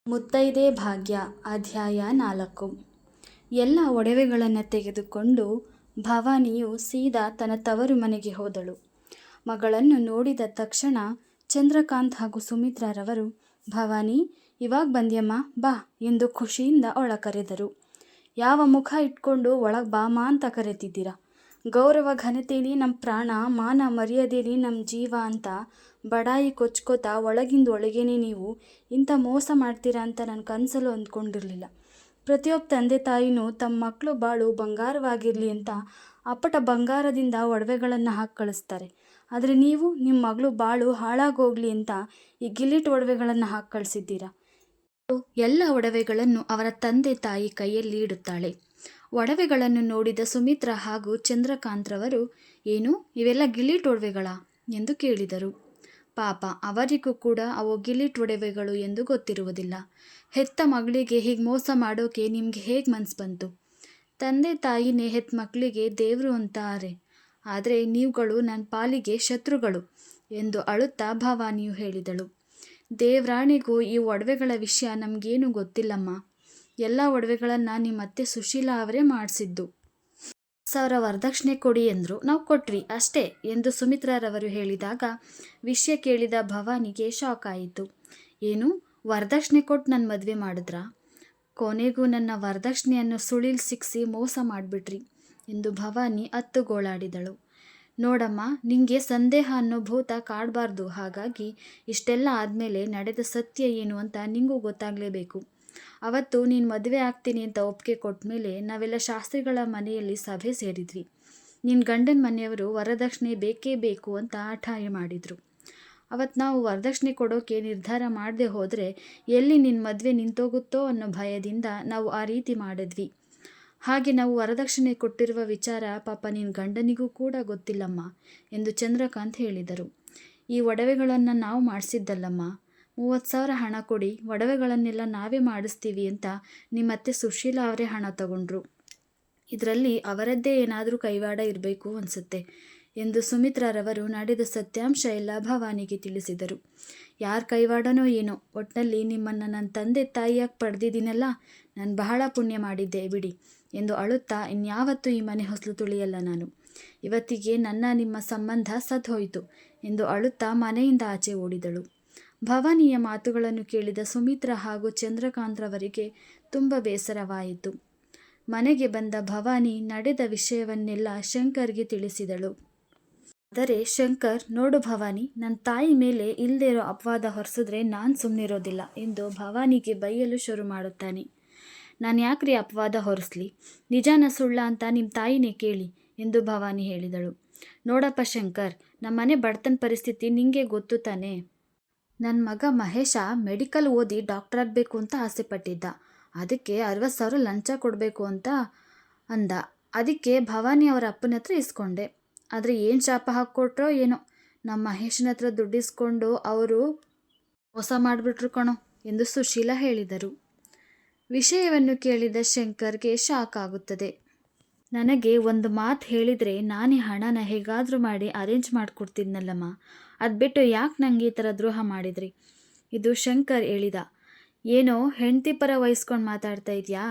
ಮುತ್ತೈದೆ ಭಾಗ್ಯ ಅಧ್ಯಾಯ 4. ಎಲ್ಲ ಒಡವೆಗಳನ್ನು ತೆಗೆದುಕೊಂಡು ಭವಾನಿಯು ಸೀದಾ ತನ್ನ ತವರು ಮನೆಗೆ ಹೋದಳು. ಮಗಳನ್ನು ನೋಡಿದ ತಕ್ಷಣ ಚಂದ್ರಕಾಂತ್ ಹಾಗೂ ಸುಮಿತ್ರಾರವರು, ಭವಾನಿ, ಇವಾಗ ಬಂದ್ಯಮ್ಮ, ಬಾ ಎಂದು ಖುಷಿಯಿಂದ ಒಳ ಕರೆದರು. ಯಾವ ಮುಖ ಇಟ್ಕೊಂಡು ಒಳಗೆ ಬಾಮ ಅಂತ ಕರೆತಿದ್ದೀರಾ? ಗೌರವ ಘನತೆಯಲ್ಲಿ ನಮ್ಮ ಪ್ರಾಣ, ಮಾನ ಮರ್ಯಾದೆಯಲ್ಲಿ ನಮ್ಮ ಜೀವ ಅಂತ ಬಡಾಯಿ ಕೊಚ್ಕೋತಾ ಒಳಗಿಂದ ಒಳಗೇನೆ ನೀವು ಇಂಥ ಮೋಸ ಮಾಡ್ತೀರಾ ಅಂತ ನನ್ನ ಕನಸಲ್ಲೂ ಅಂದ್ಕೊಂಡಿರಲಿಲ್ಲ. ಪ್ರತಿಯೊಬ್ಬ ತಂದೆ ತಾಯಿನೂ ತಮ್ಮ ಮಕ್ಕಳು ಬಾಳು ಬಂಗಾರವಾಗಿರಲಿ ಅಂತ ಅಪ್ಪಟ ಬಂಗಾರದಿಂದ ಒಡವೆಗಳನ್ನು ಹಾಕಿ ಕಳಿಸ್ತಾರೆ. ಆದರೆ ನೀವು ನಿಮ್ಮ ಮಗಳು ಬಾಳು ಹಾಳಾಗೋಗ್ಲಿ ಅಂತ ಈ ಗಿಲಿಟ್ ಒಡವೆಗಳನ್ನು ಹಾಕಿ ಕಳಿಸಿದ್ದೀರಾ. ಎಲ್ಲ ಒಡವೆಗಳನ್ನು ಅವರ ತಂದೆ ತಾಯಿ ಕೈಯಲ್ಲಿ ಇಡುತ್ತಾಳೆ. ಒಡವೆಗಳನ್ನು ನೋಡಿದ ಸುಮಿತ್ರಾ ಹಾಗೂ ಚಂದ್ರಕಾಂತ್ರವರು, ಏನು ಇವೆಲ್ಲ ಗಿಲಿಟ್ ಒಡವೆಗಳಾ ಎಂದು ಕೇಳಿದರು. ಪಾಪ, ಅವರಿಗೂ ಕೂಡ ಅವು ಗಿಲಿಟ್ ಒಡವೆಗಳು ಎಂದು ಗೊತ್ತಿರುವುದಿಲ್ಲ. ಹೆತ್ತ ಮಗಳಿಗೆ ಹೀಗೆ ಮೋಸ ಮಾಡೋಕೆ ನಿಮಗೆ ಹೇಗೆ ಮನಸ್ಸು ಬಂತು? ತಂದೆ ತಾಯಿನೇ ಹೆತ್ತ ಮಕ್ಕಳಿಗೆ ದೇವರು ಅಂತಾರೆ, ಆದರೆ ನೀವುಗಳು ನನ್ನ ಪಾಲಿಗೆ ಶತ್ರುಗಳು ಎಂದು ಅಳುತ್ತಾ ಭವಾನಿಯು ಹೇಳಿದಳು. ದೇವ್ರಾಣಿಗೂ ಈ ಒಡವೆಗಳ ವಿಷಯ ನಮಗೇನು ಗೊತ್ತಿಲ್ಲಮ್ಮ. ಎಲ್ಲ ಒಡವೆಗಳನ್ನು ನಿಮ್ಮ ಅತ್ತೆ ಸುಶೀಲಾ ಅವರೇ ಮಾಡಿಸಿದ್ದು. 10,000 ವರದಕ್ಷಿಣೆ ಕೊಡಿ ಎಂದರು, ನಾವು ಕೊಟ್ವಿ ಅಷ್ಟೇ ಎಂದು ಸುಮಿತ್ರಾರವರು ಹೇಳಿದಾಗ ವಿಷಯ ಕೇಳಿದ ಭವಾನಿಗೆ ಶಾಕ್ ಆಯಿತು. ಏನು, ವರದಕ್ಷಿಣೆ ಕೊಟ್ಟು ನನ್ನ ಮದುವೆ ಮಾಡಿದ್ರಾ? ಕೊನೆಗೂ ನನ್ನ ವರದಕ್ಷಿಣೆಯನ್ನು ಸುಳಿಲ್ ಸಿಕ್ಕಿಸಿ ಮೋಸ ಮಾಡಿಬಿಟ್ರಿ ಎಂದು ಭವಾನಿ ಅತ್ತುಗೋಳಾಡಿದಳು. ನೋಡಮ್ಮ, ನಿಂಗೆ ಸಂದೇಹ ಅನ್ನೋ ಭೂತ ಕಾಡಬಾರ್ದು. ಹಾಗಾಗಿ ಇಷ್ಟೆಲ್ಲ ಆದಮೇಲೆ ನಡೆದ ಸತ್ಯ ಏನು ಅಂತ ನಿಂಗೂ ಗೊತ್ತಾಗಲೇಬೇಕು. ಅವತ್ತು ನೀನು ಮದುವೆ ಆಗ್ತೀನಿ ಅಂತ ಒಪ್ಪಿಗೆ ಕೊಟ್ಟ ಮೇಲೆ ನಾವೆಲ್ಲ ಶಾಸ್ತ್ರಿಗಳ ಮನೆಯಲ್ಲಿ ಸಭೆ ಸೇರಿದ್ವಿ. ನಿನ್ನ ಗಂಡನ ಮನೆಯವರು ವರದಕ್ಷಿಣೆ ಬೇಕೇ ಬೇಕು ಅಂತ ಹಠ ಮಾಡಿದರು. ಅವತ್ತು ನಾವು ವರದಕ್ಷಿಣೆ ಕೊಡೋಕೆ ನಿರ್ಧಾರ ಮಾಡದೆ ಹೋದರೆ ಎಲ್ಲಿ ನಿನ್ನ ಮದುವೆ ನಿಂತೋಗುತ್ತೋ ಅನ್ನೋ ಭಯದಿಂದ ನಾವು ಆ ರೀತಿ ಮಾಡಿದ್ವಿ. ಹಾಗೆ ನಾವು ವರದಕ್ಷಿಣೆ ಕೊಟ್ಟಿರುವ ವಿಚಾರ ಪಾಪ ನಿನ್ನ ಗಂಡನಿಗೂ ಕೂಡ ಗೊತ್ತಿಲ್ಲಮ್ಮ ಎಂದು ಚಂದ್ರಕಾಂತ್ ಹೇಳಿದರು. ಈ ಒಡವೆಗಳನ್ನು ನಾವು ಮಾಡಿಸಿದ್ದಲ್ಲಮ್ಮ. 30,000 ಹಣ ಕೊಡಿ, ಒಡವೆಗಳನ್ನೆಲ್ಲ ನಾವೇ ಮಾಡಿಸ್ತೀವಿ ಅಂತ ನಿಮ್ಮತ್ತೆ ಸುಶೀಲಾ ಅವರೇ ಹಣ ತಗೊಂಡ್ರು. ಇದರಲ್ಲಿ ಅವರದ್ದೇ ಏನಾದರೂ ಕೈವಾಡ ಇರಬೇಕು ಅನಿಸುತ್ತೆ ಎಂದು ಸುಮಿತ್ರಾರವರು ನಡೆದ ಸತ್ಯಾಂಶ ಎಲ್ಲ ಭವಾನಿಗೆ ತಿಳಿಸಿದರು. ಯಾರ ಕೈವಾಡನೋ ಏನೋ, ಒಟ್ಟಿನಲ್ಲಿ ನಿಮ್ಮನ್ನು ನನ್ನ ತಂದೆ ತಾಯಿಯಾಗಿ ಪಡೆದಿದ್ದೀನಲ್ಲ, ನಾನು ಬಹಳ ಪುಣ್ಯ ಮಾಡಿದ್ದೆ ಬಿಡಿ ಎಂದು ಅಳುತ್ತಾ, ಇನ್ಯಾವತ್ತೂ ಈ ಮನೆ ಹೊಸಲು ತುಳಿಯಲ್ಲ ನಾನು. ಇವತ್ತಿಗೆ ನನ್ನ ನಿಮ್ಮ ಸಂಬಂಧ ಸತ್ತು ಹೋಯಿತು ಎಂದು ಅಳುತ್ತಾ ಮನೆಯಿಂದ ಆಚೆ ಓಡಿದಳು. ಭವಾನಿಯ ಮಾತುಗಳನ್ನು ಕೇಳಿದ ಸುಮಿತ್ರಾ ಹಾಗೂ ಚಂದ್ರಕಾಂತ್ರವರಿಗೆ ತುಂಬ ಬೇಸರವಾಯಿತು. ಮನೆಗೆ ಬಂದ ಭವಾನಿ ನಡೆದ ವಿಷಯವನ್ನೆಲ್ಲ ಶಂಕರ್ಗೆ ತಿಳಿಸಿದಳು. ಆದರೆ ಶಂಕರ್, ನೋಡು ಭವಾನಿ, ನನ್ನ ತಾಯಿ ಮೇಲೆ ಇಲ್ಲದೇ ಇರೋ ಅಪವಾದ ಹೊರಿಸಿದ್ರೆ ನಾನು ಸುಮ್ಮನಿರೋದಿಲ್ಲ ಎಂದು ಭವಾನಿಗೆ ಬೈಯಲು ಶುರು ಮಾಡುತ್ತಾನೆ. ನಾನು ಯಾಕ್ರಿ ಅಪವಾದ ಹೊರಿಸ್ಲಿ? ನಿಜಾನ ಸುಳ್ಳ ಅಂತ ನಿಮ್ಮ ತಾಯಿನೇ ಕೇಳಿ ಎಂದು ಭವಾನಿ ಹೇಳಿದಳು. ನೋಡಪ್ಪ ಶಂಕರ್, ನಮ್ಮನೆ ಬಡತನ ಪರಿಸ್ಥಿತಿ ನಿಂಗೆ ಗೊತ್ತು ತಾನೇ. ನನ್ನ ಮಗ ಮಹೇಶ ಮೆಡಿಕಲ್ ಓದಿ ಡಾಕ್ಟರ್ ಆಗಬೇಕು ಅಂತ ಆಸೆ ಪಟ್ಟಿದ್ದ. ಅದಕ್ಕೆ 60,000 ಲಂಚ ಕೊಡಬೇಕು ಅಂತ ಅಂದ. ಅದಕ್ಕೆ ಭವಾನಿ ಅವರ ಅಪ್ಪನ ಹತ್ರ ಇಸ್ಕೊಂಡೆ. ಆದರೆ ಏನು ಶಾಪ ಹಾಕ್ಕೊಟ್ರೋ ಏನೋ, ನಮ್ಮ ಮಹೇಶನ ಹತ್ರ ದುಡ್ಡಿಸ್ಕೊಂಡು ಅವರು ಮೋಸ ಮಾಡಿಬಿಟ್ರು ಕಣೋ ಎಂದು ಸುಶೀಲಾ ಹೇಳಿದರು. ವಿಷಯವನ್ನು ಕೇಳಿದ ಶಂಕರ್ಗೆ ಶಾಕ್ ಆಗುತ್ತದೆ. ನನಗೆ ಒಂದು ಮಾತು ಹೇಳಿದರೆ ನಾನೇ ಹಣನ ಹೇಗಾದರೂ ಮಾಡಿ ಅರೇಂಜ್ ಮಾಡಿಕೊಡ್ತಿದ್ನಲ್ಲಮ್ಮ, ಅದು ಬಿಟ್ಟು ಯಾಕೆ ನನಗೆ ಈ ಥರ ದ್ರೋಹ ಮಾಡಿದ್ರಿ? ಇದು ಶಂಕರ್ ಹೇಳಿದ. ಏನೋ ಹೆಂಡತಿ ಪರ ವಹಿಸ್ಕೊಂಡು ಮಾತಾಡ್ತಾ ಇದೆಯಾ?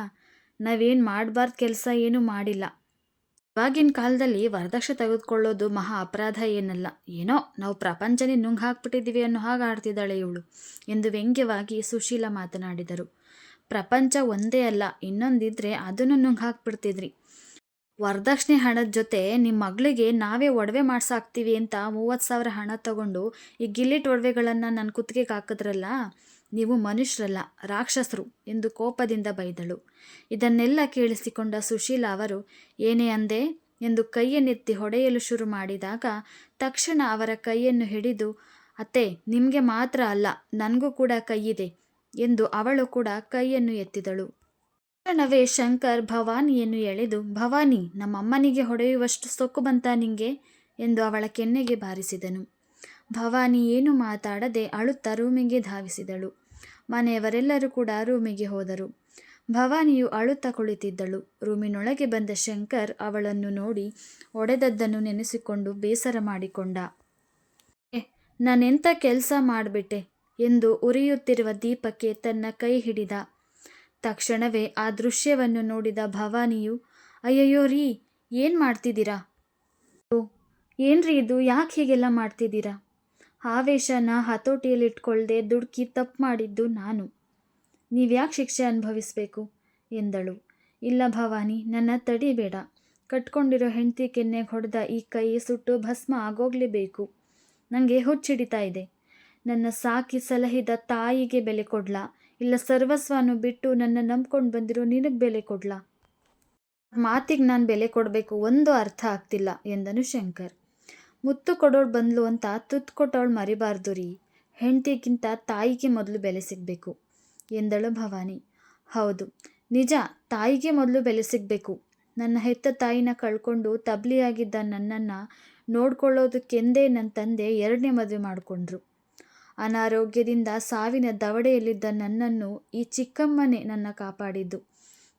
ನಾವೇನು ಮಾಡಬಾರ್ದು ಕೆಲಸ ಏನೂ ಮಾಡಿಲ್ಲ. ಇವಾಗಿನ ಕಾಲದಲ್ಲಿ ವರದಕ್ಷಿಣೆ ತೆಗೆದುಕೊಳ್ಳೋದು ಮಹಾ ಅಪರಾಧ ಏನಲ್ಲ. ಏನೋ ನಾವು ಪ್ರಪಂಚನೇ ನುಂಗ್ ಹಾಕ್ಬಿಟ್ಟಿದ್ದೀವಿ ಅನ್ನೋ ಹಾಗೆ ಆಡ್ತಿದ್ದಾಳೆ ಇವಳು ಎಂದು ವ್ಯಂಗ್ಯವಾಗಿ ಸುಶೀಲಾ ಮಾತನಾಡಿದರು. ಪ್ರಪಂಚ ಒಂದೇ ಅಲ್ಲ, ಇನ್ನೊಂದಿದ್ರೆ ಅದನ್ನು ನುಂಗ್ ಹಾಕ್ಬಿಡ್ತಿದ್ರಿ. ವರದಕ್ಷಿಣೆ ಹಣದ ಜೊತೆ ನಿಮ್ಮ ಮಗಳಿಗೆ ನಾವೇ ಒಡವೆ ಮಾಡ್ಸಾಕ್ತೀವಿ ಅಂತ 30,000 ಹಣ ತಗೊಂಡು ಈ ಗಿಲಿಟ್ ಒಡವೆಗಳನ್ನು ನನ್ನ ಕುತ್ತಿಗೆಗೆ ಹಾಕಿದ್ರಲ್ಲ, ನೀವು ಮನುಷ್ಯರಲ್ಲ, ರಾಕ್ಷಸರು ಎಂದು ಕೋಪದಿಂದ ಬೈದಳು. ಇದನ್ನೆಲ್ಲ ಕೇಳಿಸಿಕೊಂಡ ಸುಶೀಲಾ ಅವರು, ಏನೇ ಅಂದೆ ಎಂದು ಕೈಯನ್ನೆತ್ತಿ ಹೊಡೆಯಲು ಶುರು ಮಾಡಿದಾಗ ತಕ್ಷಣ ಅವರ ಕೈಯನ್ನು ಹಿಡಿದು, ಅತ್ತೆ, ನಿಮಗೆ ಮಾತ್ರ ಅಲ್ಲ, ನನಗೂ ಕೂಡ ಕೈಯಿದೆ ಎಂದು ಅವಳು ಕೂಡ ಕೈಯನ್ನು ಎತ್ತಿದಳು. ತಕ್ಷಣವೇ ಶಂಕರ್ ಭವಾನಿಯನ್ನು ಎಳೆದು, ಭವಾನಿ, ನಮ್ಮಮ್ಮನಿಗೆ ಹೊಡೆಯುವಷ್ಟು ಸೊಕ್ಕು ಬಂತ ನಿಂಗೆ ಎಂದು ಅವಳ ಕೆನ್ನೆಗೆ ಬಾರಿಸಿದನು. ಭವಾನಿ ಏನು ಮಾತಾಡದೆ ಅಳುತ್ತಾ ರೂಮಿಗೆ ಧಾವಿಸಿದಳು. ಮನೆಯವರೆಲ್ಲರೂ ಕೂಡ ರೂಮಿಗೆ ಹೋದರು. ಭವಾನಿಯು ಅಳುತ್ತಾ ಕುಳಿತಿದ್ದಳು. ರೂಮಿನೊಳಗೆ ಬಂದ ಶಂಕರ್ ಅವಳನ್ನು ನೋಡಿ ಒಡೆದದ್ದನ್ನು ನೆನೆಸಿಕೊಂಡು ಬೇಸರ ಮಾಡಿಕೊಂಡ. ನಾನೆಂಥ ಕೆಲಸ ಮಾಡಿಬಿಟ್ಟೆ? ಎಂದು ಉರಿಯುತ್ತಿರುವ ದೀಪಕ್ಕೆ ತನ್ನ ಕೈ ಹಿಡಿದ. ತಕ್ಷಣವೇ ಆ ದೃಶ್ಯವನ್ನು ನೋಡಿದ ಭವಾನಿಯು, ಅಯ್ಯಯ್ಯೋ ರೀ, ಏನು ಮಾಡ್ತಿದ್ದೀರಾ? ಏನ್ರಿ ಇದು, ಯಾಕೆ ಹೀಗೆಲ್ಲ ಮಾಡ್ತಿದ್ದೀರಾ? ಆವೇಶನ ಹತೋಟಿಯಲ್ಲಿಟ್ಕೊಳ್ದೆ ದುಡುಕಿ ತಪ್ಪು ಮಾಡಿದ್ದು ನಾನು. ನೀವ್ಯಾಕೆ ಶಿಕ್ಷೆ ಅನುಭವಿಸ್ಬೇಕು ಎಂದಳು. ಇಲ್ಲ ಭವಾನಿ, ನನ್ನ ತಡಿಬೇಡ. ಕಟ್ಕೊಂಡಿರೋ ಹೆಂಡತಿ ಕೆನ್ನೆಗೆ ಹೊಡೆದ ಈ ಕೈ ಸುಟ್ಟು ಭಸ್ಮ ಆಗೋಗ್ಲೇಬೇಕು. ನನಗೆ ಹುಚ್ಚಿಡಿತಾ ಇದೆ. ನನ್ನ ಸಾಕಿ ಸಲಹಿದ ತಾಯಿಗೆ ಬೆಲೆ ಕೊಡ್ಲಾ, ಇಲ್ಲ ಸರ್ವಸ್ವನು ಬಿಟ್ಟು ನನ್ನ ನಂಬ್ಕೊಂಡು ಬಂದಿರೋ ನಿನಗೆ ಬೆಲೆ ಕೊಡ್ಲಾ? ಮಾತಿಗೆ ನಾನು ಬೆಲೆ ಕೊಡಬೇಕು ಒಂದು ಅರ್ಥ ಆಗ್ತಿಲ್ಲ ಎಂದನು ಶಂಕರ್. ಮುತ್ತು ಕೊಡೋಳು ಬಂದ್ಲು ಅಂತ ತುತ್ತು ಕೊಟ್ಟವಳು ಮರಿಬಾರ್ದು ರೀ. ಹೆಂಡತಿಗಿಂತ ತಾಯಿಗೆ ಮೊದಲು ಬೆಲೆ ಸಿಗಬೇಕು ಎಂದಳು ಭವಾನಿ. ಹೌದು ನಿಜ, ತಾಯಿಗೆ ಮೊದಲು ಬೆಲೆ ಸಿಗಬೇಕು. ನನ್ನ ಹೆತ್ತ ತಾಯಿನ ಕಳ್ಕೊಂಡು ತಬ್ಲಿಯಾಗಿದ್ದ ನನ್ನನ್ನು ನೋಡ್ಕೊಳ್ಳೋದಕ್ಕೆಂದೇ ನನ್ನ ತಂದೆ 2ನೇ ಮದುವೆ ಮಾಡಿಕೊಂಡ್ರು. ಅನಾರೋಗ್ಯದಿಂದ ಸಾವಿನ ದವಡೆಯಲ್ಲಿದ್ದ ನನ್ನನ್ನು ಈ ಚಿಕ್ಕಮ್ಮನೇ ನನ್ನ ಕಾಪಾಡಿದ್ದು.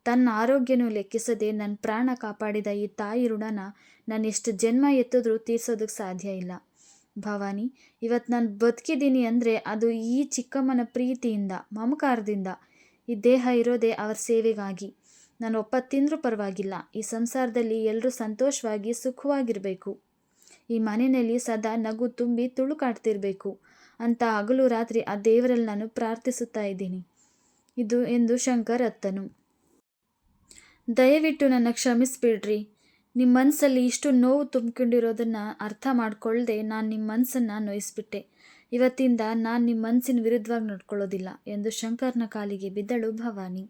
ತನ್ನ ಆರೋಗ್ಯನೂ ಲೆಕ್ಕಿಸದೆ ನನ್ನ ಪ್ರಾಣ ಕಾಪಾಡಿದ ಈ ತಾಯಿ ಋಣನ ನಾನು ಎಷ್ಟು ಜನ್ಮ ಎತ್ತಿದ್ರೂ ತೀರ್ಸೋದಕ್ಕೆ ಸಾಧ್ಯ ಇಲ್ಲ. ಭವಾನಿ, ಇವತ್ತು ನಾನು ಬದುಕಿದ್ದೀನಿ ಅಂದರೆ ಅದು ಈ ಚಿಕ್ಕಮ್ಮನ ಪ್ರೀತಿಯಿಂದ, ಮಮಕಾರದಿಂದ. ಈ ದೇಹ ಇರೋದೇ ಅವರ ಸೇವೆಗಾಗಿ. ನಾನು ಒಪ್ಪ ತಿಂದರೂ ಪರವಾಗಿಲ್ಲ. ಈ ಸಂಸಾರದಲ್ಲಿ ಎಲ್ಲರೂ ಸಂತೋಷವಾಗಿ ಸುಖವಾಗಿರಬೇಕು. ಈ ಮನೆಯಲ್ಲಿ ಸದಾ ನಗು ತುಂಬಿ ತುಳುಕಾಡ್ತಿರ್ಬೇಕು ಅಂತ ಹಗಲು ರಾತ್ರಿ ಆ ದೇವರಲ್ಲಿ ನಾನು ಪ್ರಾರ್ಥಿಸುತ್ತಾ ಇದ್ದೀನಿ ಎಂದು ಶಂಕರ್ ಅತ್ತನು. ದಯವಿಟ್ಟು ನನ್ನ ಕ್ಷಮಿಸ್ಬಿಡ್ರಿ. ನಿಮ್ಮ ಮನಸ್ಸಲ್ಲಿ ಇಷ್ಟು ನೋವು ತುಂಬಿಕೊಂಡಿರೋದನ್ನು ಅರ್ಥ ಮಾಡ್ಕೊಳ್ಳದೆ ನಾನು ನಿಮ್ಮ ಮನಸ್ಸನ್ನು ನೋಯಿಸ್ಬಿಟ್ಟೆ. ಇವತ್ತಿಂದ ನಾನು ನಿಮ್ಮ ಮನಸ್ಸಿನ ವಿರುದ್ಧವಾಗಿ ನಡ್ಕೊಳ್ಳೋದಿಲ್ಲ ಎಂದು ಶಂಕರ್ನ ಕಾಲಿಗೆ ಬಿದ್ದಳು ಭವಾನಿ.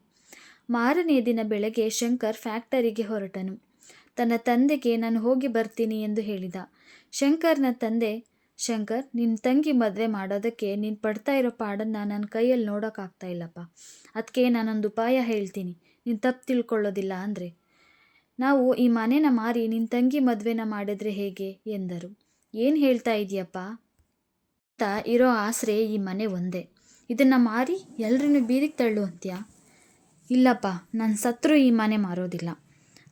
ಮಾರನೇ ದಿನ ಬೆಳಗ್ಗೆ ಶಂಕರ್ ಫ್ಯಾಕ್ಟರಿಗೆ ಹೊರಟನು. ತನ್ನ ತಂದೆಗೆ ನಾನು ಹೋಗಿ ಬರ್ತೀನಿ ಎಂದು ಹೇಳಿದ. ಶಂಕರ್ನ ತಂದೆ, ಶಂಕರ್, ನಿನ್ನ ತಂಗಿ ಮದುವೆ ಮಾಡೋದಕ್ಕೆ ನೀನು ಪಡ್ತಾ ಇರೋ ಪಾಡನ್ನು ನನ್ನ ಕೈಯಲ್ಲಿ ನೋಡೋಕ್ಕಾಗ್ತಾ ಇಲ್ಲಪ್ಪ. ಅದಕ್ಕೆ ನಾನೊಂದು ಉಪಾಯ ಹೇಳ್ತೀನಿ, ನೀನು ತಪ್ಪು ತಿಳ್ಕೊಳ್ಳೋದಿಲ್ಲ ಅಂದರೆ. ನಾವು ಈ ಮನೆನ ಮಾರಿ ನಿನ್ನ ತಂಗಿ ಮದುವೆನ ಮಾಡಿದ್ರೆ ಹೇಗೆ ಎಂದರು. ಏನು ಹೇಳ್ತಾ ಇದೆಯಪ್ಪ? ಅಂತ ಇರೋ ಆಸರೆ ಈ ಮನೆ ಒಂದೇ. ಇದನ್ನು ಮಾರಿ ಎಲ್ಲರನ್ನೂ ಬೀದಿಗೆ ತಳ್ಳು ಅಂತ್ಯಾ? ಇಲ್ಲಪ್ಪ, ನಾನು ಸತ್ರು ಈ ಮನೆ ಮಾರೋದಿಲ್ಲ.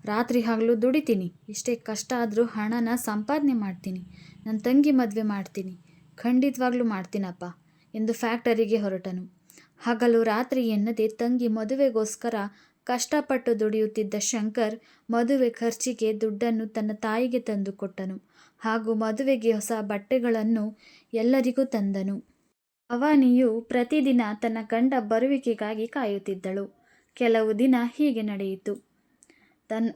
ರಾತ್ರಿ ಹಗಲು ದುಡಿತೀನಿ. ಎಷ್ಟೇ ಕಷ್ಟ ಆದರೂ ಹಣನ ಸಂಪಾದನೆ ಮಾಡ್ತೀನಿ. ನನ್ನ ತಂಗಿ ಮದುವೆ ಮಾಡ್ತೀನಿ, ಖಂಡಿತವಾಗ್ಲೂ ಮಾಡ್ತೀನಪ್ಪ ಎಂದು ಫ್ಯಾಕ್ಟರಿಗೆ ಹೊರಟನು. ಹಗಲು ರಾತ್ರಿ ಎನ್ನದೆ ತಂಗಿ ಮದುವೆಗೋಸ್ಕರ ಕಷ್ಟಪಟ್ಟು ದುಡಿಯುತ್ತಿದ್ದ ಶಂಕರ್ ಮದುವೆ ಖರ್ಚಿಗೆ ದುಡ್ಡನ್ನು ತನ್ನ ತಾಯಿಗೆ ತಂದು ಕೊಟ್ಟನು. ಹಾಗೂ ಮದುವೆಗೆ ಹೊಸ ಬಟ್ಟೆಗಳನ್ನು ಎಲ್ಲರಿಗೂ ತಂದನು. ಭವಾನಿಯು ಪ್ರತಿದಿನ ತನ್ನ ಗಂಡ ಬರುವಿಕೆಗಾಗಿ ಕಾಯುತ್ತಿದ್ದಳು. ಕೆಲವು ದಿನ ಹೀಗೆ ನಡೆಯಿತು. ತನ್ನ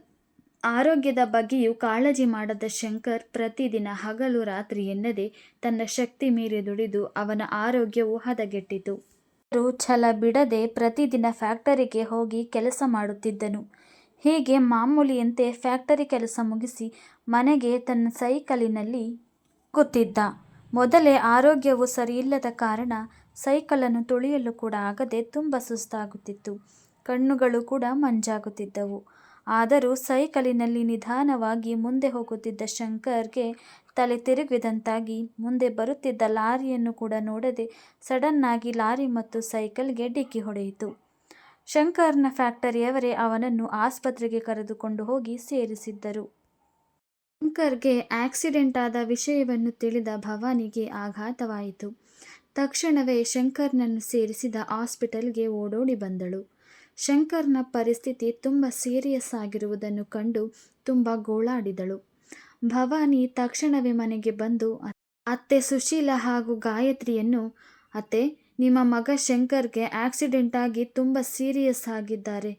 ಆರೋಗ್ಯದ ಬಗ್ಗೆಯೂ ಕಾಳಜಿ ಮಾಡದ ಶಂಕರ್ ಪ್ರತಿದಿನ ಹಗಲು ರಾತ್ರಿ ಎನ್ನದೆ ತನ್ನ ಶಕ್ತಿ ಮೀರಿ ದುಡಿದು ಅವನ ಆರೋಗ್ಯವು ಹದಗೆಟ್ಟಿತು. ಛಲ ಬಿಡದೆ ಪ್ರತಿದಿನ ಫ್ಯಾಕ್ಟರಿಗೆ ಹೋಗಿ ಕೆಲಸ ಮಾಡುತ್ತಿದ್ದನು. ಹೀಗೆ ಮಾಮೂಲಿಯಂತೆ ಫ್ಯಾಕ್ಟರಿ ಕೆಲಸ ಮುಗಿಸಿ ಮನೆಗೆ ತನ್ನ ಸೈಕಲಿನಲ್ಲಿ ಹೋಗುತ್ತಿದ್ದ. ಮೊದಲೇ ಆರೋಗ್ಯವು ಸರಿಯಿಲ್ಲದ ಕಾರಣ ಸೈಕಲನ್ನು ತುಳಿಯಲು ಕೂಡ ಆಗದೆ ತುಂಬ ಸುಸ್ತಾಗುತ್ತಿತ್ತು. ಕಣ್ಣುಗಳು ಕೂಡ ಮಂಜಾಗುತ್ತಿದ್ದವು. ಆದರೂ ಸೈಕಲಿನಲ್ಲಿ ನಿಧಾನವಾಗಿ ಮುಂದೆ ಹೋಗುತ್ತಿದ್ದ ಶಂಕರ್ಗೆ ತಲೆ ತಿರುಗಿದಂತಾಗಿ ಮುಂದೆ ಬರುತ್ತಿದ್ದ ಲಾರಿಯನ್ನು ಕೂಡ ನೋಡದೆ ಸಡನ್ನಾಗಿ ಲಾರಿ ಮತ್ತು ಸೈಕಲ್ಗೆ ಡಿಕ್ಕಿ ಹೊಡೆಯಿತು. ಶಂಕರ್ನ ಫ್ಯಾಕ್ಟರಿಯವರೇ ಅವನನ್ನು ಆಸ್ಪತ್ರೆಗೆ ಕರೆದುಕೊಂಡು ಹೋಗಿ ಸೇರಿಸಿದ್ದರು. ಶಂಕರ್ಗೆ ಆಕ್ಸಿಡೆಂಟ್ ಆದ ವಿಷಯವನ್ನು ತಿಳಿದ ಭವಾನಿಗೆ ಆಘಾತವಾಯಿತು. ತಕ್ಷಣವೇ ಶಂಕರ್ನನ್ನು ಸೇರಿಸಿದ ಹಾಸ್ಪಿಟಲ್ಗೆ ಓಡೋಡಿ ಬಂದಳು. ಶಂಕರ್ನ ಪರಿಸ್ಥಿತಿ ತುಂಬ ಸೀರಿಯಸ್ ಆಗಿರುವುದನ್ನು ಕಂಡು ತುಂಬ ಗೋಳಾಡಿದಳು. ಭವಾನಿ ತಕ್ಷಣವೇ ಮನೆಗೆ ಬಂದು ಅತ್ತೆ ಸುಶೀಲ ಹಾಗೂ ಗಾಯತ್ರಿಯನ್ನು, ಅತ್ತೆ, ನಿಮ್ಮ ಮಗ ಶಂಕರ್ಗೆ ಆಕ್ಸಿಡೆಂಟ್ ಆಗಿ ತುಂಬ ಸೀರಿಯಸ್ ಆಗಿದ್ದಾರೆ.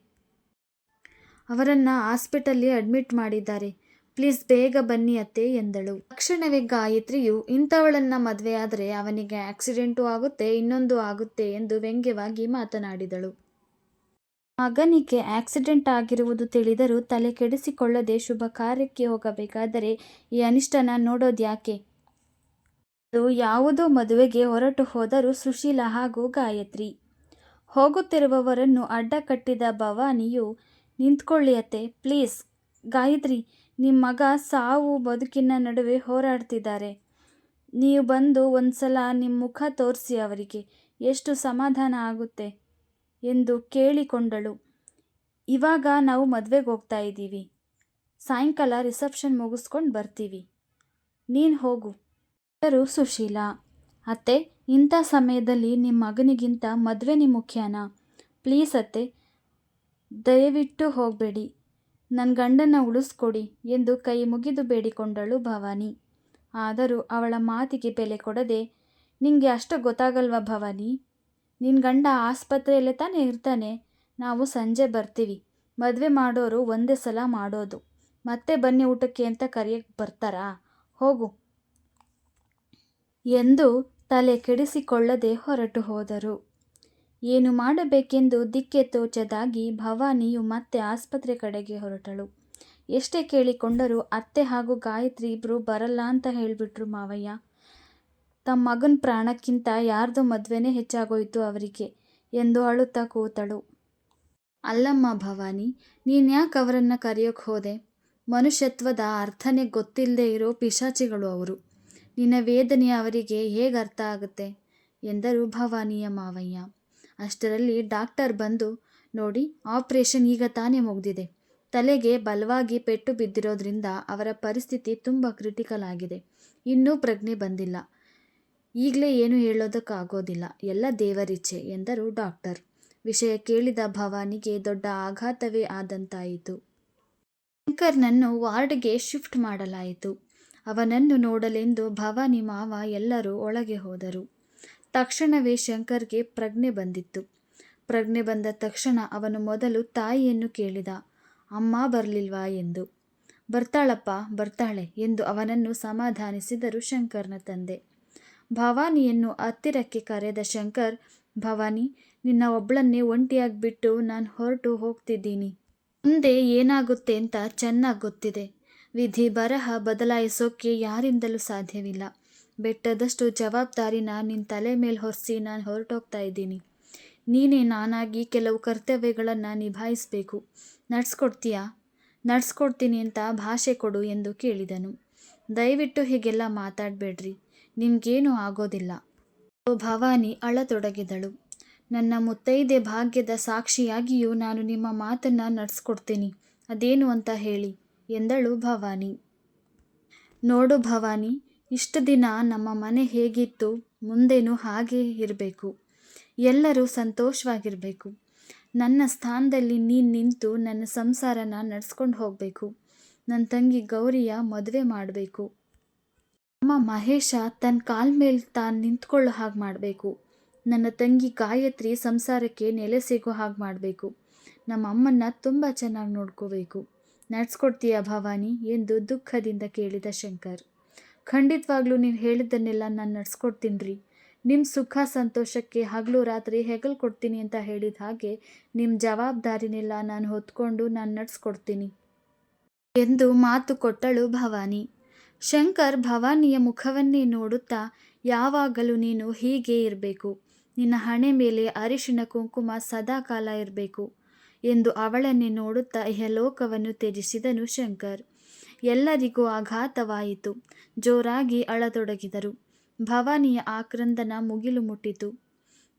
ಅವರನ್ನು ಹಾಸ್ಪಿಟಲ್ಗೆ ಅಡ್ಮಿಟ್ ಮಾಡಿದ್ದಾರೆ. ಪ್ಲೀಸ್ ಬೇಗ ಬನ್ನಿ ಅತ್ತೆ ಎಂದಳು. ತಕ್ಷಣವೇ ಗಾಯತ್ರಿಯು, ಇಂಥವಳನ್ನ ಮದುವೆಯಾದರೆ ಅವನಿಗೆ ಆಕ್ಸಿಡೆಂಟು ಆಗುತ್ತೆ, ಇನ್ನೊಂದು ಆಗುತ್ತೆ ಎಂದು ವ್ಯಂಗ್ಯವಾಗಿ ಮಾತನಾಡಿದಳು. ಮಗನಿಗೆ ಆಕ್ಸಿಡೆಂಟ್ ಆಗಿರುವುದು ತಿಳಿದರೂ ತಲೆ ಕೆಡಿಸಿಕೊಳ್ಳದೆ ಶುಭ ಕಾರ್ಯಕ್ಕೆ ಹೋಗಬೇಕಾದರೆ ಈ ಅನಿಷ್ಟನ ನೋಡೋದ್ಯಾಕೆ? ಅದು ಯಾವುದೋ ಮದುವೆಗೆ ಹೊರಟು ಹೋದರು ಸುಶೀಲ ಹಾಗೂ ಗಾಯತ್ರಿ. ಹೋಗುತ್ತಿರುವವರನ್ನು ಅಡ್ಡ ಕಟ್ಟಿದ ಭವಾನಿಯು, ನಿಂತ್ಕೊಳ್ಳಿ ಅತ್ತೆ ಪ್ಲೀಸ್. ಗಾಯತ್ರಿ, ನಿಮ್ಮ ಮಗ ಸಾವು ಬದುಕಿನ ನಡುವೆ ಹೋರಾಡ್ತಿದ್ದಾರೆ. ನೀವು ಬಂದು ಒಂದು ಸಲ ನಿಮ್ಮ ಮುಖ ತೋರಿಸಿ ಅವರಿಗೆ ಎಷ್ಟು ಸಮಾಧಾನ ಆಗುತ್ತೆ ಎಂದು ಕೇಳಿಕೊಂಡಳು. ಇವಾಗ ನಾವು ಮದುವೆಗೆ ಹೋಗ್ತಾ ಇದ್ದೀವಿ. ಸಾಯಂಕಾಲ ರಿಸೆಪ್ಷನ್ ಮುಗಿಸ್ಕೊಂಡು ಬರ್ತೀವಿ. ನೀನು ಹೋಗು ಎಂದರು ಸುಶೀಲ. ಅತ್ತೆ, ಇಂಥ ಸಮಯದಲ್ಲಿ ನಿಮ್ಮ ಮಗನಿಗಿಂತ ಮದುವೆನೇ ಮುಖ್ಯನಾ? ಪ್ಲೀಸ್ ಅತ್ತೆ, ದಯವಿಟ್ಟು ಹೋಗಬೇಡಿ, ನನ್ನ ಗಂಡನ ಉಳಿಸ್ಕೊಡಿ ಎಂದು ಕೈ ಮುಗಿದು ಬೇಡಿಕೊಂಡಳು ಭವಾನಿ. ಆದರೂ ಅವಳ ಮಾತಿಗೆ ಬೆಲೆ ಕೊಡದೆ, ನಿಂಗೆ ಅಷ್ಟು ಗೊತ್ತಾಗಲ್ವಾ ಭವಾನಿ? ನಿನ್ನ ಗಂಡ ಆಸ್ಪತ್ರೆಯಲ್ಲೇ ತಾನೇ ಇರ್ತಾನೆ. ನಾವು ಸಂಜೆ ಬರ್ತೀವಿ. ಮದುವೆ ಮಾಡೋರು ಒಂದೇ ಸಲ ಮಾಡೋದು, ಮತ್ತೆ ಬನ್ನಿ ಊಟಕ್ಕೆ ಅಂತ ಕರೆಯಕ್ಕೆ ಬರ್ತಾರಾ? ಹೋಗು ಎಂದು ತಲೆ ಕೆಡಿಸಿಕೊಳ್ಳದೆ ಹೊರಟು ಹೋದರು. ಏನು ಮಾಡಬೇಕೆಂದು ದಿಕ್ಕೆ ತೋಚದಾಗಿ ಭವಾನಿಯು ಮತ್ತೆ ಆಸ್ಪತ್ರೆ ಕಡೆಗೆ ಹೊರಟಳು. ಎಷ್ಟೇ ಕೇಳಿಕೊಂಡರೂ ಅತ್ತೆ ಹಾಗೂ ಗಾಯತ್ರಿ ಇಬ್ಬರು ಬರಲ್ಲ ಅಂತ ಹೇಳಿಬಿಟ್ರು ಮಾವಯ್ಯ. ತಮ್ಮ ಮಗನ ಪ್ರಾಣಕ್ಕಿಂತ ಯಾರ್ದೋ ಮದುವೆನೇ ಹೆಚ್ಚಾಗೋಯ್ತು ಅವರಿಗೆ ಎಂದು ಅಳುತ್ತಾ ಕೂತಳು. ಅಲ್ಲಮ್ಮ ಭವಾನಿ, ನೀನ್ಯಾಕೆ ಅವರನ್ನು ಕರೆಯೋಕೆ ಹೋದೆ? ಮನುಷ್ಯತ್ವದ ಅರ್ಥನೇ ಗೊತ್ತಿಲ್ಲದೆ ಇರೋ ಪಿಶಾಚಿಗಳು ಅವರು. ನಿನ್ನ ವೇದನೆ ಅವರಿಗೆ ಹೇಗೆ ಅರ್ಥ ಆಗುತ್ತೆ ಎಂದರು ಭವಾನಿಯ ಮಾವಯ್ಯ. ಅಷ್ಟರಲ್ಲಿ ಡಾಕ್ಟರ್ ಬಂದು, ನೋಡಿ, ಆಪರೇಷನ್ ಈಗ ತಾನೇ ಮುಗಿದಿದೆ. ತಲೆಗೆ ಬಲವಾಗಿ ಪೆಟ್ಟು ಬಿದ್ದಿರೋದ್ರಿಂದ ಅವರ ಪರಿಸ್ಥಿತಿ ತುಂಬ ಕ್ರಿಟಿಕಲ್ ಆಗಿದೆ. ಇನ್ನೂ ಪ್ರಜ್ಞೆ ಬಂದಿಲ್ಲ. ಈಗಲೇ ಏನು ಹೇಳೋದಕ್ಕಾಗೋದಿಲ್ಲ, ಎಲ್ಲ ದೇವರಿಚ್ಛೆ ಎಂದರು ಡಾಕ್ಟರ್. ವಿಷಯ ಕೇಳಿದ ಭವಾನಿಗೆ ದೊಡ್ಡ ಆಘಾತವೇ ಆದಂತಾಯಿತು. ಶಂಕರ್ನನ್ನು ವಾರ್ಡ್ಗೆ ಶಿಫ್ಟ್ ಮಾಡಲಾಯಿತು. ಅವನನ್ನು ನೋಡಲೆಂದು ಭವಾನಿ ಮಾವ ಎಲ್ಲರೂ ಒಳಗೆ ಹೋದರು. ತಕ್ಷಣವೇ ಶಂಕರ್ಗೆ ಪ್ರಜ್ಞೆ ಬಂದಿತ್ತು. ಪ್ರಜ್ಞೆ ಬಂದ ತಕ್ಷಣ ಅವನು ಮೊದಲು ತಾಯಿಯನ್ನು ಕೇಳಿದ, ಅಮ್ಮ ಬರಲಿಲ್ವಾ ಎಂದು. ಬರ್ತಾಳಪ್ಪ, ಬರ್ತಾಳೆ ಎಂದು ಅವನನ್ನು ಸಮಾಧಾನಿಸಿದರು ಶಂಕರ್ನ ತಂದೆ. ಭವಾನಿಯನ್ನು ಹತ್ತಿರಕ್ಕೆ ಕರೆದ ಶಂಕರ್, ಭವಾನಿ, ನಿನ್ನ ಒಬ್ಳನ್ನೇ ಒಂಟಿಯಾಗಿ ಬಿಟ್ಟು ನಾನು ಹೊರಟು ಹೋಗ್ತಿದ್ದೀನಿ. ಮುಂದೆ ಏನಾಗುತ್ತೆ ಅಂತ ಚೆನ್ನಾಗಿ ಗೊತ್ತಿದೆ. ವಿಧಿ ಬರಹ ಬದಲಾಯಿಸೋಕ್ಕೆ ಯಾರಿಂದಲೂ ಸಾಧ್ಯವಿಲ್ಲ. ಬೆಟ್ಟದಷ್ಟು ಜವಾಬ್ದಾರಿನ ನಿನ್ನ ತಲೆ ಮೇಲೆ ಹೊರಿಸಿ ನಾನು ಹೊರಟೋಗ್ತಾ ಇದ್ದೀನಿ. ನೀನೇ ನಾನಾಗಿ ಕೆಲವು ಕರ್ತವ್ಯಗಳನ್ನು ನಿಭಾಯಿಸಬೇಕು. ನಡ್ಸ್ಕೊಡ್ತೀಯಾ? ನಡ್ಸ್ಕೊಡ್ತೀನಿ ಅಂತ ಭಾಷೆ ಕೊಡು ಎಂದು ಕೇಳಿದನು. ದಯವಿಟ್ಟು ಹೀಗೆಲ್ಲ ಮಾತಾಡಬೇಡ್ರಿ, ನಿಮಗೇನೂ ಆಗೋದಿಲ್ಲ. ಭವಾನಿ ಅಳತೊಡಗಿದಳು. ನನ್ನ ಮುತ್ತೈದೆ ಭಾಗ್ಯದ ಸಾಕ್ಷಿಯಾಗಿಯೂ ನಾನು ನಿಮ್ಮ ಮಾತನ್ನು ನಡ್ಸ್ಕೊಡ್ತೀನಿ, ಅದೇನು ಅಂತ ಹೇಳಿ ಎಂದಳು ಭವಾನಿ. ನೋಡು ಭವಾನಿ, ಇಷ್ಟು ದಿನ ನಮ್ಮ ಮನೆ ಹೇಗಿತ್ತು, ಮುಂದೇನೂ ಹಾಗೇ ಇರಬೇಕು. ಎಲ್ಲರೂ ಸಂತೋಷವಾಗಿರಬೇಕು. ನನ್ನ ಸ್ಥಾನದಲ್ಲಿ ನೀನು ನಿಂತು ನನ್ನ ಸಂಸಾರನ ನಡೆಸ್ಕೊಂಡು ಹೋಗಬೇಕು. ನನ್ನ ತಂಗಿ ಗೌರಿಯ ಮದುವೆ ಮಾಡಬೇಕು. ಅಮ್ಮ ಮಹೇಶ ತನ್ನ ಕಾಲ ಮೇಲೆ ತಾನು ನಿಂತ್ಕೊಳ್ಳೋ ಹಾಗೆ ಮಾಡಬೇಕು. ನನ್ನ ತಂಗಿ ಗಾಯತ್ರಿ ಸಂಸಾರಕ್ಕೆ ನೆಲೆ ಸಿಗೋ ಹಾಗೆ ಮಾಡಬೇಕು. ನಮ್ಮ ಅಮ್ಮನ್ನ ತುಂಬ ಚೆನ್ನಾಗಿ ನೋಡ್ಕೋಬೇಕು. ನಡ್ಸ್ಕೊಡ್ತೀಯಾ ಭವಾನಿ ಎಂದು ದುಃಖದಿಂದ ಕೇಳಿದ ಶಂಕರ್. ಖಂಡಿತವಾಗ್ಲೂ ನೀವು ಹೇಳಿದ್ದನ್ನೆಲ್ಲ ನಾನು ನಡ್ಸ್ಕೊಡ್ತೀನಿ ರೀ. ನಿಮ್ಮ ಸುಖ ಸಂತೋಷಕ್ಕೆ ಹಗಲು ರಾತ್ರಿ ಹೆಗಲು ಕೊಡ್ತೀನಿ ಅಂತ ಹೇಳಿದ ಹಾಗೆ ನಿಮ್ಮ ಜವಾಬ್ದಾರಿನೆಲ್ಲ ನಾನು ಹೊತ್ಕೊಂಡು ನಾನು ನಡ್ಸ್ಕೊಡ್ತೀನಿ ಎಂದು ಮಾತು ಕೊಟ್ಟಳು ಭವಾನಿ. ಶಂಕರ್ ಭವಾನಿಯ ಮುಖವನ್ನೇ ನೋಡುತ್ತಾ, ಯಾವಾಗಲೂ ನೀನು ಹೀಗೆ ಇರಬೇಕು, ನಿನ್ನ ಹಣೆ ಮೇಲೆ ಅರಿಶಿಣ ಕುಂಕುಮ ಸದಾ ಕಾಲ ಇರಬೇಕು ಎಂದು ಅವಳನ್ನೇ ನೋಡುತ್ತಾ ಇಹಲೋಕವನ್ನು ತ್ಯಜಿಸಿದನು ಶಂಕರ್. ಎಲ್ಲರಿಗೂ ಆಘಾತವಾಯಿತು. ಜೋರಾಗಿ ಅಳತೊಡಗಿದರು. ಭವಾನಿಯ ಆಕ್ರಂದನ ಮುಗಿಲು ಮುಟ್ಟಿತು.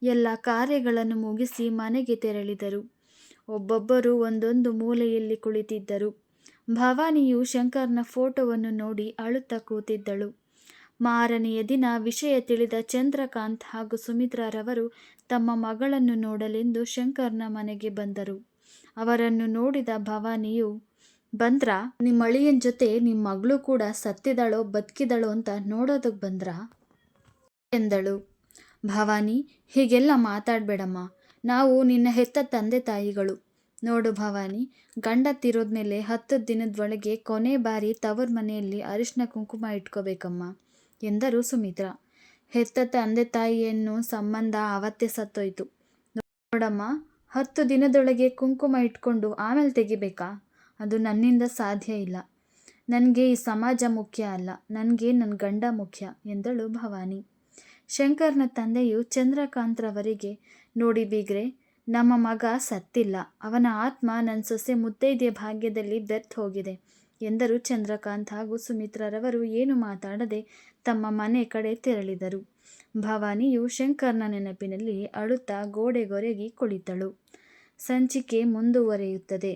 ಎಲ್ಲ ಕಾರ್ಯಗಳನ್ನು ಮುಗಿಸಿ ಮನೆಗೆ ತೆರಳಿದರು. ಒಬ್ಬೊಬ್ಬರು ಒಂದೊಂದು ಮೂಲೆಯಲ್ಲಿ ಕುಳಿತಿದ್ದರು. ಭವಾನಿಯು ಶಂಕರ್ನ ಫೋಟೋವನ್ನು ನೋಡಿ ಅಳುತ್ತಾ ಕೂತಿದ್ದಳು. ಮಾರನೆಯ ದಿನ ವಿಷಯ ತಿಳಿದ ಚಂದ್ರಕಾಂತ್ ಹಾಗೂ ಸುಮಿತ್ರಾರವರು ತಮ್ಮ ಮಗಳನ್ನು ನೋಡಲೆಂದು ಶಂಕರ್ನ ಮನೆಗೆ ಬಂದರು. ಅವರನ್ನು ನೋಡಿದ ಭವಾನಿಯು, ಬಂದ್ರಾ? ನಿಮ್ಮ ಅಳಿಯನ ಜೊತೆ ನಿಮ್ಮ ಮಗಳು ಕೂಡ ಸತ್ತಿದಳೋ ಬದುಕಿದಳೋ ಅಂತ ನೋಡೋದಕ್ಕೆ ಬಂದ್ರಾ ಎಂದಳು. ಭವಾನಿ, ಹೀಗೆಲ್ಲ ಮಾತಾಡಬೇಡಮ್ಮ. ನಾವು ನಿನ್ನ ಹೆತ್ತ ತಂದೆ ತಾಯಿಗಳು. ನೋಡು ಭವಾನಿ, ಗಂಡ ತೀರೋದ್ಮೇಲೆ 10 ದಿನದೊಳಗೆ ಕೊನೆ ಬಾರಿ ತವರ ಮನೆಯಲ್ಲಿ ಅರಿಶಿನ ಕುಂಕುಮ ಇಟ್ಕೋಬೇಕಮ್ಮ ಎಂದರು ಸುಮಿತ್ರಾ. ಹೆತ್ತ ತಂದೆ ತಾಯಿಯನ್ನು ಸಂಬಂಧ ಆವತ್ತೇ ಸತ್ತೋಯ್ತು. ನೋಡಮ್ಮ, 10 ದಿನದೊಳಗೆ ಕುಂಕುಮ ಇಟ್ಕೊಂಡು ಆಮೇಲೆ ತೆಗಿಬೇಕಾ? ಅದು ನನ್ನಿಂದ ಸಾಧ್ಯ ಇಲ್ಲ. ನನಗೆ ಈ ಸಮಾಜ ಮುಖ್ಯ ಅಲ್ಲ, ನನಗೆ ನನ್ನ ಗಂಡ ಮುಖ್ಯ ಎಂದಳು ಭವಾನಿ. ಶಂಕರ್ನ ತಂದೆಯು ಚಂದ್ರಕಾಂತ್ರವರಿಗೆ, ನೋಡಿ ಬೀಗ್ರೆ, ನಮ್ಮ ಮಗ ಸತ್ತಿಲ್ಲ. ಅವನ ಆತ್ಮ ನನ್ನ ಸೊಸೆ ಮುತ್ತೈದೆಯ ಭಾಗ್ಯದಲ್ಲಿ ಬೆರ್ತು ಹೋಗಿದೆ ಎಂದರು. ಚಂದ್ರಕಾಂತ್ ಹಾಗೂ ಸುಮಿತ್ರರವರು ಏನು ಮಾತಾಡದೆ ತಮ್ಮ ಮನೆ ಕಡೆ ತೆರಳಿದರು. ಭವಾನಿಯು ಶಂಕರ್ನ ನೆನಪಿನಲ್ಲಿ ಅಳುತ್ತಾ ಗೋಡೆಗೊರಗಿ ಕುಳಿತಳು. ಸಂಚಿಕೆ ಮುಂದುವರಿಯುತ್ತದೆ.